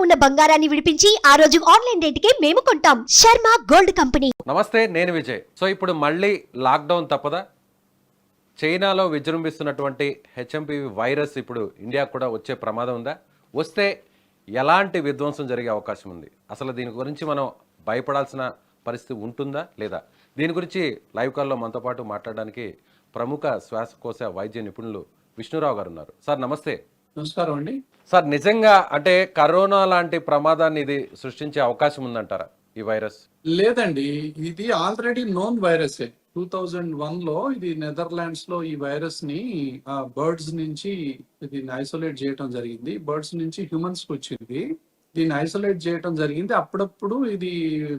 ఉన్న బంగారాన్ని విడిపించి ఆ రోజు ఆన్లైన్ రేటుకే మేము కొంటాం. Sharma gold company. నమస్తే, నేను విజయ్. సో ఇప్పుడు మళ్ళీ లాక్డౌన్ తప్పదా? చైనాలో విజృంభిస్తున్నటువంటి హెచ్ఎంపీవీ వైరస్ ఇప్పుడు ఇండియా కూడా వచ్చే ప్రమాదం ఉందా? వస్తే ఎలాంటి విధ్వంసం జరిగే అవకాశం ఉంది? అసలు దీని గురించి మనం భయపడాల్సిన పరిస్థితి ఉంటుందా లేదా? దీని గురించి లైవ్ కాల్లో మనతో పాటు మాట్లాడడానికి ప్రముఖ శ్వాసకోశ వైద్య నిపుణులు విష్ణురావు గారు ఉన్నారు. సార్ నమస్తే. నమస్కారం అండి. సార్, నిజంగా అంటే కరోనా లాంటి ప్రమాదాన్ని ఇది సృష్టించే అవకాశం ఉందంటారా ఈ వైరస్? లేదండి, ఇది ఆల్రెడీ నోన్ వైరస్. 2001లో ఇది నెదర్లాండ్స్ లో ఈ వైరస్ ని బర్డ్స్ నుంచి దీన్ని ఐసోలేట్ చేయడం జరిగింది. బర్డ్స్ నుంచి హ్యూమన్స్ కి వచ్చింది. దీన్ని ఐసోలేట్ చేయడం జరిగింది. అప్పుడప్పుడు ఇది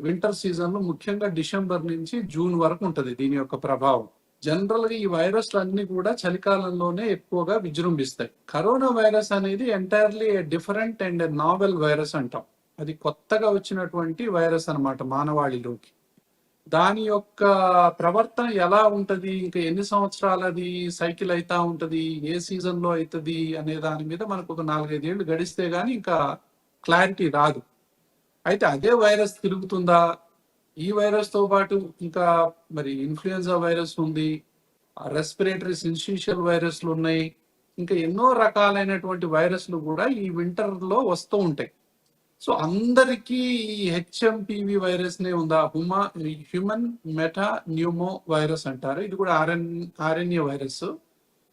వింటర్ సీజన్ లో ముఖ్యంగా డిసెంబర్ నుంచి జూన్ వరకు ఉంటది దీని యొక్క ప్రభావం. జనరల్ గా ఈ వైరస్లు అన్ని కూడా చలికాలంలోనే ఎక్కువగా విజృంభిస్తాయి. కరోనా వైరస్ అనేది entirely different and novel virus అంటాం. అది కొత్తగా వచ్చినటువంటి వైరస్ అన్నమాట మానవాళిలోకి. దాని యొక్క ప్రవర్తన ఎలా ఉంటది, ఇంకా ఎన్ని సంవత్సరాలు అది సైకిల్ అయితా ఉంటది, ఏ సీజన్ లో అవుతుంది అనే దాని మీద మనకు ఒక 4-5 ఏళ్ళు గడిస్తే గానీ ఇంకా క్లారిటీ రాదు. అయితే అదే వైరస్ తిరుగుతుందా? ఈ వైరస్ తో పాటు ఇంకా మరి ఇన్ఫ్లుయెన్జా వైరస్ ఉంది, రెస్పిరేటరీ సిన్షిషియల్ వైరస్లు ఉన్నాయి, ఇంకా ఎన్నో రకాలైనటువంటి వైరస్లు కూడా ఈ వింటర్ లో వస్తూ ఉంటాయి. సో అందరికీ ఈ హెచ్ఎంపివి వైరస్ నే ఉందా? హ్యూమన్ మెటా న్యూమో వైరస్ అంటారు. ఇది కూడా ఆర్ఎన్ఏ వైరస్.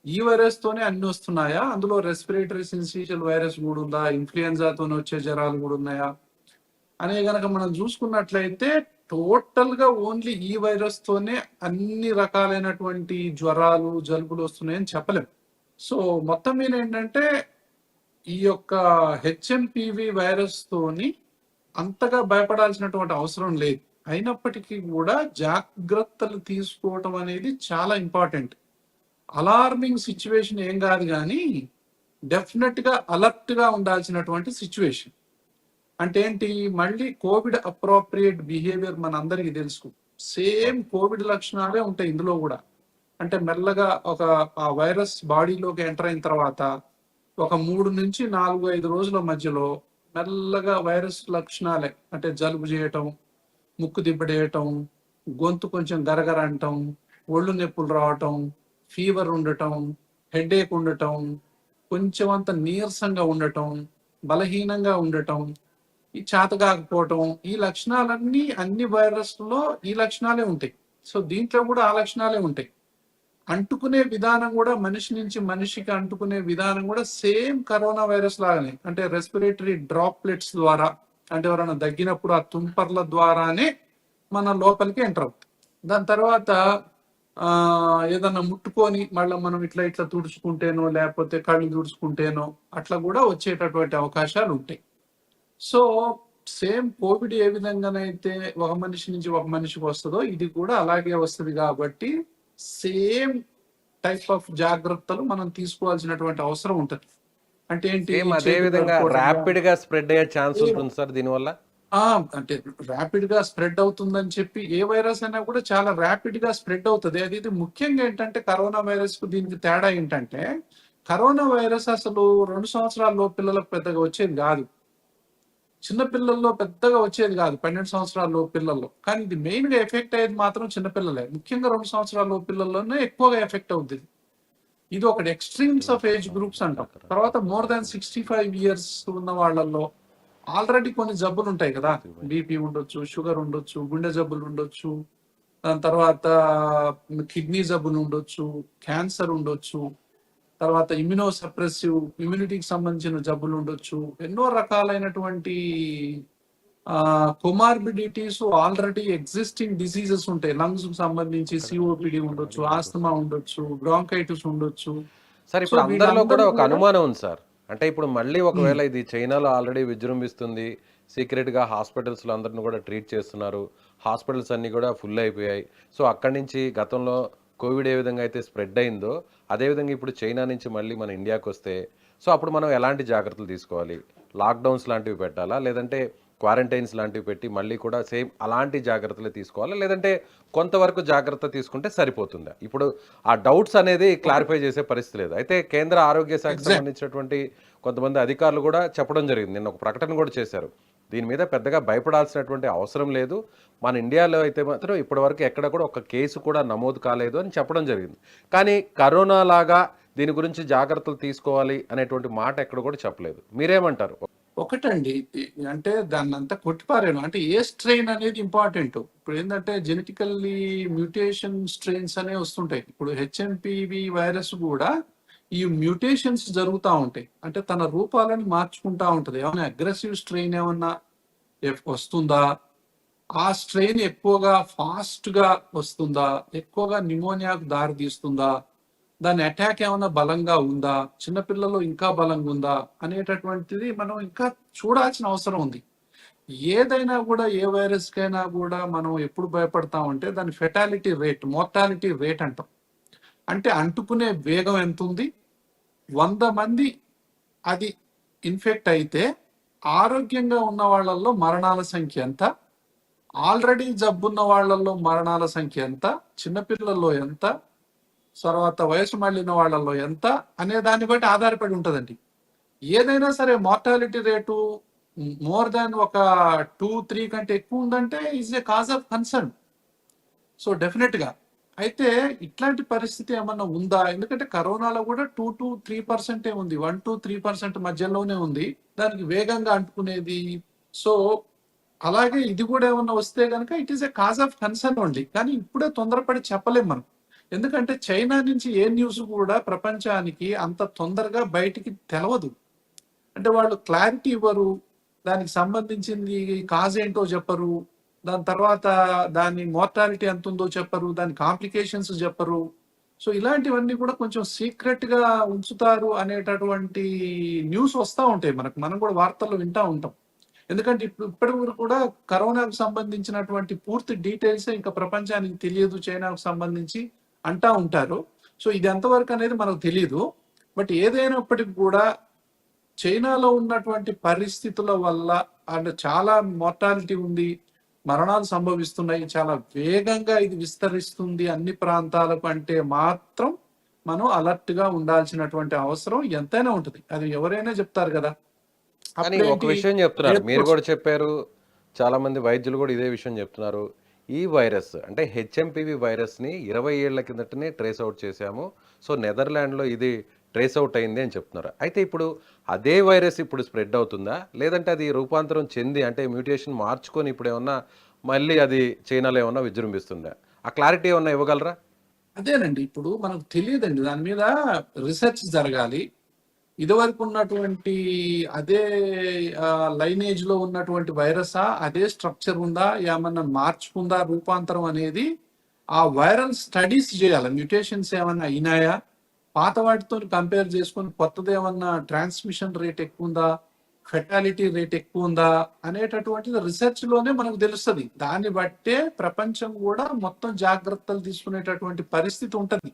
ఈ వైరస్ తోనే అన్ని వస్తున్నాయా? అందులో రెస్పిరేటరీ సిన్షిషియల్ వైరస్ కూడా ఉందా? ఇన్ఫ్లుయెన్జాతోనే వచ్చే జ్వరాలు కూడా ఉన్నాయా అనే గనక మనం చూసుకున్నట్లయితే టోటల్ గా ఓన్లీ ఈ వైరస్ తోనే అన్ని రకాలైనటువంటి జ్వరాలు జలుబులు వస్తున్నాయని చెప్పలేం. సో మొత్తం మీద ఏంటంటే ఈ యొక్క హెచ్ఎంపివి వైరస్ తోని అంతగా భయపడాల్సినటువంటి అవసరం లేదు. అయినప్పటికీ కూడా జాగ్రత్తలు తీసుకోవటం అనేది చాలా ఇంపార్టెంట్. అలార్మింగ్ సిచ్యువేషన్ ఏం కాదు, కానీ డెఫినెట్ గా అలర్ట్ గా ఉండాల్సినటువంటి సిచ్యువేషన్. అంటే ఏంటి? మళ్ళీ కోవిడ్ అప్రోప్రియేట్ బిహేవియర్ మన అందరికీ తెలుసు. సేమ్ కోవిడ్ లక్షణాలే ఉంటాయి ఇందులో కూడా. అంటే మెల్లగా ఆ వైరస్ బాడీలోకి ఎంటర్ అయిన తర్వాత ఒక 3 నుంచి 4-5 రోజుల మధ్యలో మెల్లగా వైరస్ లక్షణాలే, అంటే జలుబు చేయటం, ముక్కు దిబ్బడేయటం, గొంతు కొంచెం గరగర అంటం, ఒళ్ళు నొప్పులు రావటం, ఫీవర్ ఉండటం, హెడేక్ ఉండటం, కొంచెం అంత నీరసంగా ఉండటం, బలహీనంగా ఉండటం, ఈ చేత కాకపోవటం, ఈ లక్షణాలన్నీ అన్ని వైరస్లలో ఈ లక్షణాలే ఉంటాయి. సో దీంట్లో కూడా ఆ లక్షణాలే ఉంటాయి. అంటుకునే విధానం కూడా మనిషి నుంచి మనిషికి అంటుకునే విధానం కూడా సేమ్ కరోనా వైరస్ లాగానే, అంటే రెస్పిరేటరీ డ్రాప్లెట్స్ ద్వారా, అంటే ఎవరైనా దగ్గినప్పుడు ఆ తుంపర్ల ద్వారానే మన లోపలికి ఎంటర్ అవుతుంది. దాని తర్వాత ఏదన్నా ముట్టుకొని మళ్ళీ మనం ఇట్లా తుడుచుకుంటేనో లేకపోతే కళ్ళు తుడుచుకుంటేనో అట్లా కూడా వచ్చేటటువంటి అవకాశాలు ఉంటాయి. సో సేమ్ కోవిడ్ ఏ విధంగానైతే ఒక మనిషి నుంచి ఒక మనిషికి వస్తుందో ఇది కూడా అలాగే వస్తుంది. కాబట్టి సేమ్ టైప్ ఆఫ్ జాగ్రత్తలు మనం తీసుకోవాల్సినటువంటి అవసరం ఉంటుంది. అంటే ఏంటి? అదే విధంగా ర్యాపిడ్ గా స్ప్రెడ్ అయ్యే ఛాన్స్ ఉంటుంది సార్ దీనివల్ల. అంటే ర్యాపిడ్ గా స్ప్రెడ్ అవుతుందని చెప్పి ఏ వైరస్ అయినా కూడా చాలా ర్యాపిడ్ గా స్ప్రెడ్ అవుతుంది. అది ముఖ్యంగా ఏంటంటే కరోనా వైరస్ కు దీనికి తేడా ఏంటంటే, కరోనా వైరస్ అసలు 2 సంవత్సరాల పిల్లలకు పెద్దగా వచ్చేది కాదు, చిన్న పిల్లల్లో పెద్దగా వచ్చేది కాదు, 12 సంవత్సరాల పిల్లల్లో. కానీ ఇది మెయిన్ గా ఎఫెక్ట్ అయ్యేది మాత్రం చిన్నపిల్లలే. ముఖ్యంగా 2 సంవత్సరాల పిల్లల్లోనే ఎక్కువగా ఎఫెక్ట్ అవుతుంది. ఇది ఒకటి ఎక్స్ట్రీమ్స్ ఆఫ్ ఏజ్ గ్రూప్స్ అంటాం. తర్వాత మోర్ దాన్ 65 ఇయర్స్ ఉన్న వాళ్ళల్లో ఆల్రెడీ కొన్ని జబ్బులు ఉంటాయి కదా, బీపీ ఉండొచ్చు, షుగర్ ఉండొచ్చు, గుండె జబ్బులు ఉండొచ్చు, దాని తర్వాత కిడ్నీ జబ్బులు ఉండొచ్చు, క్యాన్సర్ ఉండొచ్చు, తర్వాత ఇమ్యూనో సప్రెసివ్ ఇమ్యూనిటీకి సంబంధించిన జబ్బులు ఉండొచ్చు, ఎన్నో రకాలైనటువంటి కొమార్బిడిటీస్ ఆల్రెడీ ఎగ్జిస్టింగ్ డిసీజెస్ ఉంటాయి. లంగ్స్ కు సంబంధించి సిఓపిడి ఉండొచ్చు, ఆస్తమా ఉండొచ్చు, బ్రాంకైటిస్ ఉండొచ్చు. సార్ ఇప్పుడు అందరిలో కూడా ఒక అనుమానం ఉంది సార్. అంటే ఇప్పుడు మళ్ళీ ఒకవేళ ఇది చైనాలో ఆల్రెడీ విజృంభిస్తుంది, సీక్రెట్ గా హాస్పిటల్స్ లో అందరిని కూడా ట్రీట్ చేస్తున్నారు, హాస్పిటల్స్ అన్ని కూడా ఫుల్ అయిపోయాయి. సో అక్కడి నుంచి గతంలో కోవిడ్ ఏ విధంగా అయితే స్ప్రెడ్ అయిందో అదేవిధంగా ఇప్పుడు చైనా నుంచి మళ్ళీ మన ఇండియాకి వస్తే సో అప్పుడు మనం ఎలాంటి జాగ్రత్తలు తీసుకోవాలి? లాక్డౌన్స్ లాంటివి పెట్టాలా, లేదంటే క్వారంటైన్స్ లాంటివి పెట్టి మళ్ళీ కూడా సేమ్ అలాంటి జాగ్రత్తలు తీసుకోవాలా, లేదంటే కొంతవరకు జాగ్రత్త తీసుకుంటే సరిపోతుందా? ఇప్పుడు ఆ డౌట్స్ అనేది క్లారిఫై చేసే పరిస్థితి లేదు. అయితే కేంద్ర ఆరోగ్య శాఖకు సంబంధించినటువంటి కొంతమంది అధికారులు కూడా చెప్పడం జరిగింది. నిన్న ఒక ప్రకటన కూడా చేశారు. దీని మీద పెద్దగా భయపడాల్సినటువంటి అవసరం లేదు. మన ఇండియాలో అయితే మాత్రం ఇప్పటివరకు ఎక్కడ కూడా ఒక కేసు కూడా నమోదు కాలేదు అని చెప్పడం జరిగింది. కానీ కరోనా లాగా దీని గురించి జాగ్రత్తలు తీసుకోవాలి అనేటువంటి మాట ఎక్కడ కూడా చెప్పలేదు. మీరేమంటారు? ఒకటండి, అంటే దాన్ని అంతా కొట్టిపారాను. అంటే ఏ స్ట్రెయిన్ అనేది ఇంపార్టెంట్. ఇప్పుడు ఏంటంటే జెనెటికల్లీ మ్యూటేషన్ స్ట్రెయిన్స్ అనేవి వస్తుంటాయి. ఇప్పుడు హెచ్ఎంపివి వైరస్ కూడా ఈ మ్యూటేషన్స్ జరుగుతూ ఉంటాయి. అంటే తన రూపాలను మార్చుకుంటా ఉంటుంది. ఏమైనా అగ్రెసివ్ స్ట్రెయిన్ ఏమన్నా వస్తుందా, ఆ స్ట్రెయిన్ ఎక్కువగా ఫాస్ట్ గా వస్తుందా, ఎక్కువగా న్యూమోనియాకు దారి తీస్తుందా, దాని అటాక్ ఏమైనా బలంగా ఉందా, చిన్నపిల్లలు ఇంకా బలంగా ఉందా అనేటటువంటిది మనం ఇంకా చూడాల్సిన అవసరం ఉంది. ఏదైనా కూడా ఏ వైరస్ కైనా కూడా మనం ఎప్పుడు భయపడతామంటే దాని ఫెటాలిటీ రేట్, మోర్టాలిటీ రేట్ అంటాం. అంటే అంటుకునే వేగం ఎంత ఉంది, 100 మంది అది ఇన్ఫెక్ట్ అయితే ఆరోగ్యంగా ఉన్న వాళ్ళల్లో మరణాల సంఖ్య ఎంత, ఆల్రెడీ జబ్బున్న వాళ్ళల్లో మరణాల సంఖ్య ఎంత, చిన్నపిల్లల్లో ఎంత, తర్వాత వయసు మళ్ళిన వాళ్ళల్లో ఎంత అనే దాన్ని బట్టి ఆధారపడి ఉంటుందండి. ఏదైనా సరే మార్టాలిటీ రేటు మోర్ దాన్ ఒక 2-3 కంటే ఎక్కువ ఉందంటే is a cause of concern. So definite గా అయితే ఇట్లాంటి పరిస్థితి ఏమన్నా ఉందా? ఎందుకంటే కరోనాలో కూడా 2-3% ఉంది, 1-3% మధ్యలోనే ఉంది దానికి వేగంగా అంటుకునేది. సో అలాగే ఇది కూడా ఏమన్నా వస్తే కనుక it is a cause of concern only. కానీ ఇప్పుడే తొందరపడి చెప్పలేం మనం. ఎందుకంటే చైనా నుంచి ఏ న్యూస్ కూడా ప్రపంచానికి అంత తొందరగా బయటికి తెలవదు. అంటే వాళ్ళు క్లారిటీ ఇవ్వరు, దానికి సంబంధించింది కాజ్ ఏంటో చెప్పరు, దాని తర్వాత దాని మోర్టాలిటీ ఎంత ఉందో చెప్పరు, దాని కాంప్లికేషన్స్ చెప్పరు. సో ఇలాంటివన్నీ కూడా కొంచెం సీక్రెట్ గా ఉంచుతారు అనేటటువంటి న్యూస్ వస్తూ ఉంటాయి మనకు. మనం కూడా వార్తల్లో వింటూ ఉంటాం. ఎందుకంటే ఇప్పటి వరకు కూడా కరోనాకు సంబంధించినటువంటి పూర్తి డీటెయిల్స్ ఇంకా ప్రపంచానికి తెలియదు చైనాకు సంబంధించి అంటా ఉంటారు. సో ఇది ఎంతవరకు అనేది మనకు తెలియదు. బట్ ఏదైనప్పటికీ కూడా చైనాలో ఉన్నటువంటి పరిస్థితుల వల్ల అండ్ చాలా మోర్టాలిటీ ఉంది, మరణాలు సంభవిస్తున్నాయి, చాలా వేగంగా ఇది విస్తరిస్తుంది అన్ని ప్రాంతాలకు అంటే మాత్రం మనం అలర్ట్ గా ఉండాల్సినటువంటి అవసరం ఎంతైనా ఉంటుంది. అది ఎవరైనా చెప్తారు కదా. కానీ ఒక విషయం చెప్తున్నారు, మీరు కూడా చెప్పారు, చాలా మంది వైద్యులు కూడా ఇదే విషయం చెప్తున్నారు. ఈ వైరస్ అంటే హెచ్ఎంపివి వైరస్ని 20 ఏళ్ల కిందటనే ట్రేస్ అవుట్ చేశాము. సో నెదర్లాండ్లో ఇది ట్రేస్ అవుట్ అయింది అని చెప్తున్నారు. అయితే ఇప్పుడు అదే వైరస్ ఇప్పుడు స్ప్రెడ్ అవుతుందా, లేదంటే అది రూపాంతరం చెంది అంటే మ్యూటేషన్ మార్చుకొని ఇప్పుడు ఏమన్నా మళ్ళీ అది చైనాలో ఏమన్నా విజృంభిస్తుందా? ఆ క్లారిటీ ఏమన్నా ఇవ్వగలరా? అదేనండి, ఇప్పుడు మనకు తెలియదండి, దాని మీద రీసెర్చ్ జరగాలి. ఇదివరకు ఉన్నటువంటి అదే లైనేజ్ లో ఉన్నటువంటి వైరసా, అదే స్ట్రక్చర్ ఉందా, ఏమన్నా మార్చుకుందా రూపాంతరం అనేది ఆ వైరల్ స్టడీస్ చేయాలి. మ్యూటేషన్స్ ఏమన్నా అయినాయా, పాత వాటితో కంపేర్ చేసుకొని కొత్తది ఏమన్నా ట్రాన్స్మిషన్ రేట్ ఎక్కువ ఉందా, ఫెటాలిటీ రేట్ ఎక్కువ ఉందా అనేటటువంటిది రీసెర్చ్ లోనే మనకు తెలుస్తుంది. దాన్ని బట్టే ప్రపంచం కూడా మొత్తం జాగ్రత్తలు తీసుకునేటటువంటి పరిస్థితి ఉంటుంది.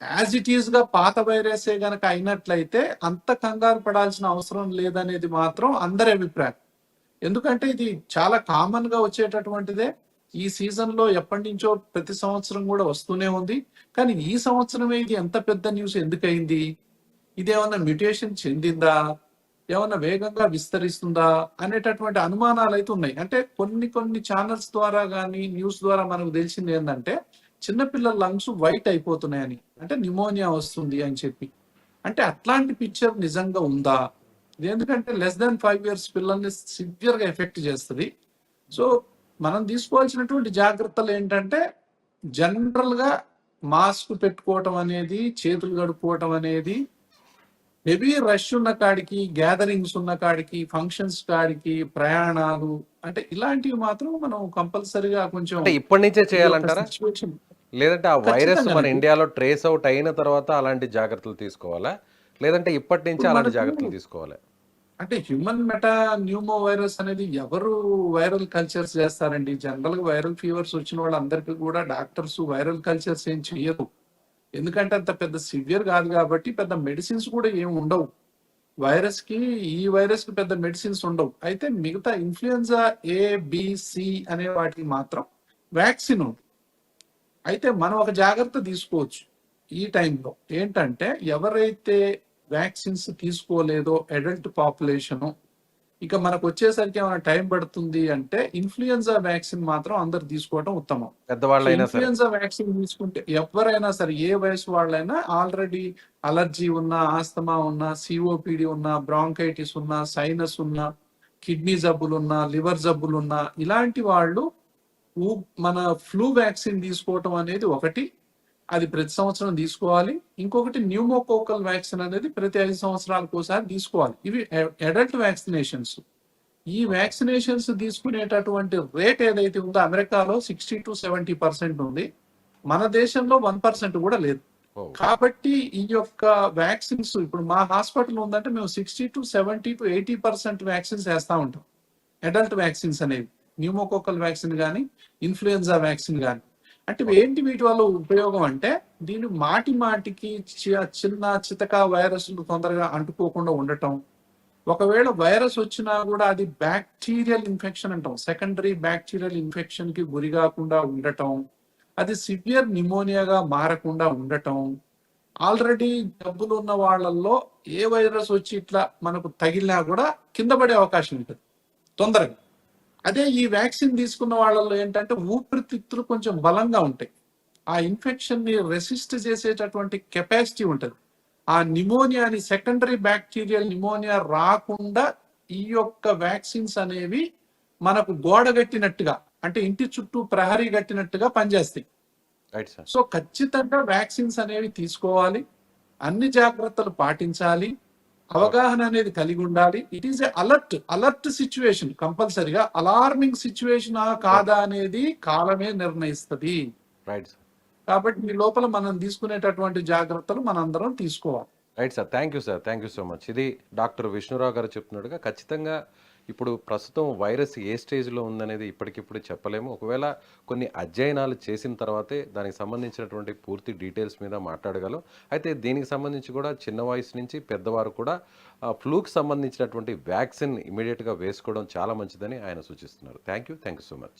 యాజ్ ఇట్ ఈస్ గా పాత వైరసే గనక అయినట్లయితే అంత కంగారు పడాల్సిన అవసరం లేదనేది మాత్రం అందరి అభిప్రాయం. ఎందుకంటే ఇది చాలా కామన్ గా వచ్చేటటువంటిదే. ఈ సీజన్ లో ఎప్పటి నుంచో ప్రతి సంవత్సరం కూడా వస్తూనే ఉంది. కానీ ఈ సంవత్సరమే ఇది ఎంత పెద్ద న్యూస్ ఎందుకు అయింది, ఇదేమన్నా మ్యూటేషన్ చెందిందా, ఏమన్నా వేగంగా విస్తరిస్తుందా అనేటటువంటి అనుమానాలు అయితే ఉన్నాయి. అంటే కొన్ని ఛానల్స్ ద్వారా కానీ న్యూస్ ద్వారా మనకు తెలిసింది ఏంటంటే చిన్నపిల్లల లంగ్స్ వైట్ అయిపోతున్నాయని, అంటే న్యూమోనియా వస్తుంది అని చెప్పి. అంటే అట్లాంటి పిక్చర్ నిజంగా ఉందా? ఎందుకంటే లెస్ దాన్ 5 years పిల్లల్ని సివియర్ గా ఎఫెక్ట్ చేస్తుంది. సో మనం తీసుకోవాల్సినటువంటి జాగ్రత్తలు ఏంటంటే జనరల్ గా మాస్క్ పెట్టుకోవటం అనేది, చేతులు కడుక్కోవటం అనేది, హెవీ రష్ ఉన్న కాడికి, గ్యాదరింగ్స్ ఉన్న కాడికి, ఫంక్షన్స్ కాడికి, ప్రయాణాలు అంటే ఇలాంటివి మాత్రం మనం కంపల్సరీగా కొంచెం అంటే ఇప్పటి నుంచే చేయాలంటారా, సిచ్యువేషన్ లేదంటే ఆ వైరస్ మన ఖచ్చితంగా ఇండియాలో ట్రేస్ అవుట్ అయిన తర్వాత అలాంటి జాగ్రత్తలు తీసుకోవాలా, లేదంటే ఇప్పటి నుంచే అలాంటి మనకు జాగ్రత్తలు తీసుకోవాలి? అంటే హ్యూమన్ మెటా న్యూమో వైరస్ అనేది ఎవరు వైరల్ కల్చర్స్ చేస్తారండి? జనరల్ గా వైరల్ ఫీవర్స్ వచ్చిన వాళ్ళందరికీ కూడా డాక్టర్స్ వైరల్ కల్చర్స్ ఏం చేయరు. ఎందుకంటే అంత పెద్ద సివియర్ కాదు కాబట్టి పెద్ద మెడిసిన్స్ కూడా ఏమి ఉండవు వైరస్ కి. ఈ వైరస్ కి పెద్ద మెడిసిన్స్ ఉండవు. అయితే మిగతా ఇన్ఫ్లుయెన్జా A, B, C అనే వాటికి మాత్రం వ్యాక్సిన్ ఉంది. అయితే మనం ఒక జాగ్రత్త తీసుకోవచ్చు ఈ టైంలో. ఏంటంటే ఎవరైతే వ్యాక్సిన్స్ తీసుకోలేదో అడల్ట్ పాపులేషన్, ఇక మనకు వచ్చేసరికి ఏమైనా టైం పడుతుంది అంటే ఇన్ఫ్లుయెన్జా వ్యాక్సిన్ మాత్రం అందరు తీసుకోవడం ఉత్తమం. పెద్దవాళ్ళైనా సరే ఇన్ఫ్లుయెన్జా వ్యాక్సిన్ తీసుకుంటే ఎవరైనా సరే ఏ వయసు వాళ్ళైనా ఆల్రెడీ అలర్జీ ఉన్నా, ఆస్తమా ఉన్నా, సిఓపిడి ఉన్నా, బ్రాంకైటిస్ ఉన్నా, సైనస్ ఉన్నా, కిడ్నీ జబ్బులు ఉన్నా, లివర్ జబ్బులు ఉన్నా, ఇలాంటి వాళ్ళు మన ఫ్లూ వ్యాక్సిన్ తీసుకోవటం అనేది ఒకటి, అది ప్రతి సంవత్సరం తీసుకోవాలి. ఇంకొకటి న్యూమోకోకల్ వ్యాక్సిన్ అనేది ప్రతి 5 సంవత్సరాలకు ఒకసారి తీసుకోవాలి. ఇవి అడల్ట్ వ్యాక్సినేషన్స్. ఈ వ్యాక్సినేషన్స్ తీసుకునేటటువంటి రేట్ ఏదైతే ఉందో అమెరికాలో 60 to 70% ఉంది, మన దేశంలో 1% కూడా లేదు. ఓ, కాబట్టి ఈ యొక్క వ్యాక్సిన్స్ ఇప్పుడు మా హాస్పిటల్ ఉందంటే మేము 60 to 70 to 80% వ్యాక్సిన్స్ వేస్తా ఉంటాం. అడల్ట్ వ్యాక్సిన్స్ అనేవి న్యూమోకోకల్ వ్యాక్సిన్ కానీ, ఇన్ఫ్లుయెన్జా వ్యాక్సిన్ కానీ. అంటే ఏంటి వీటి వల్ల ఉపయోగం అంటే దీని మాటికి చిన్న చితక వైరస్లు తొందరగా అంటుకోకుండా ఉండటం, ఒకవేళ వైరస్ వచ్చినా కూడా అది బ్యాక్టీరియల్ ఇన్ఫెక్షన్ అంటాం, సెకండరీ బ్యాక్టీరియల్ ఇన్ఫెక్షన్ కి గురి కాకుండా ఉండటం, అది సివియర్ నిమోనియాగా మారకుండా ఉండటం, ఆల్రెడీ జబ్బులు ఉన్న వాళ్ళల్లో ఏ వైరస్ వచ్చి ఇట్లా మనకు తగిలినా కూడా కింద పడే అవకాశం ఉంటుంది తొందరగా. అదే ఈ వ్యాక్సిన్ తీసుకున్న వాళ్ళలో ఏంటంటే ఊపిరితిత్తులు కొంచెం బలంగా ఉంటాయి, ఆ ఇన్ఫెక్షన్ ని రెసిస్ట్ చేసేటటువంటి కెపాసిటీ ఉంటుంది. ఆ నిమోనియాని, సెకండరీ బ్యాక్టీరియల్ నిమోనియా రాకుండా ఈ యొక్క వ్యాక్సిన్స్ అనేవి మనకు గోడ కట్టినట్టుగా, అంటే ఇంటి చుట్టూ ప్రహరీ కట్టినట్టుగా పనిచేస్తాయి. Right sir. సో ఖచ్చితంగా వ్యాక్సిన్స్ అనేవి తీసుకోవాలి, అన్ని జాగ్రత్తలు పాటించాలి, అవగాహన అనేది కలిగి ఉండాలి. ఇట్ ఈస్ అలర్ట్ సిచ్యువేషన్, కంపల్సరిగా అలార్మింగ్ సిచ్యువేషన్ కాదా అనేది కాలమే నిర్ణయిస్తుంది. Right sir. కాబట్టి ఈ లోపల మనం తీసుకునేటటువంటి జాగ్రత్తలు మనందరం తీసుకోవాలి. Right sir, thank you sir, thank you so much. ఇది డాక్టర్ విష్ణురావు గారు చెప్తున్నట్టుగా ఖచ్చితంగా ఇప్పుడు ప్రస్తుతం వైరస్ ఏ స్టేజ్లో ఉందనేది ఇప్పటికిప్పుడు చెప్పలేము. ఒకవేళ కొన్ని అధ్యయనాలు చేసిన తర్వాతే దానికి సంబంధించినటువంటి పూర్తి డీటెయిల్స్ మీద మాట్లాడగలం. అయితే దీనికి సంబంధించి కూడా చిన్న వయసు నుంచి పెద్దవారు కూడా ఫ్లూకి సంబంధించినటువంటి వ్యాక్సిన్ ఇమీడియట్గా వేసుకోవడం చాలా మంచిదని ఆయన సూచిస్తున్నారు. Thank you so much.